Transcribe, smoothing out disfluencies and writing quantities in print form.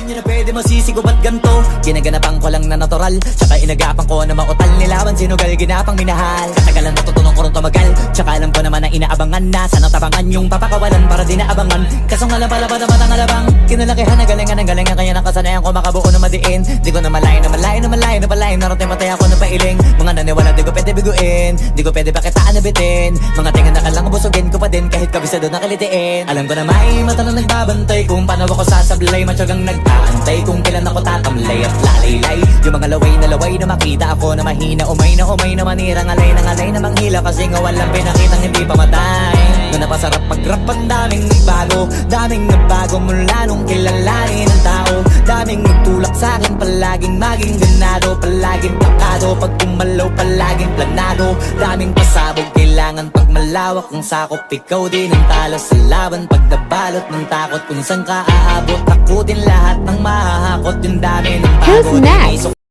nyo na pwede masisigo ba't ganto? Ginaganapan ko lang na natural, tsaka inagapan ko na mautal. Nilaban sinugal, ginapang minahal. Katagalan natutunan ko rin tumagal, tsaka alam ko naman na inaabangan na sana tabangan yung papakawalan para di naabangan. Kasong alam pala ba naman ang alabang kinalakihan na galingan ng galingan, kaya nakasanayan ko makabuo na madiin. Di ko na malayo na malayo na malayo na palayo, narating matay ako na pailing. Mga naniwala di ko pwede biguin, di ko pwede pakitaan na bitin. Mga tinga na kalang busugin ko pa din kahit kabisado na kalitiin. Alam ko na may mata na nagbabantay kung paano ako sasablay, matyagang nag-aantay kung kailan ako tatamlay at lalaylay. Yung mga laway na makita ako na mahina, umay na manirang alay na manghila, kasi nga walang pinakitang hindi pamatay. Na napasarap mag-rap, ang daming nagbago mula nung kilalanin ang tao. Daming nagtulak sa'kin, palaging maging ganado, palaging plakado, pag kumalaw palaging planado. Daming pasabog, kailangan pag malawak ang sakop, ikaw din ang talo sa laban. Pag nabalot ng takot kung saan ka aabot, takutin lahat ng mahahakot. Yung dami ng Who's bago, next?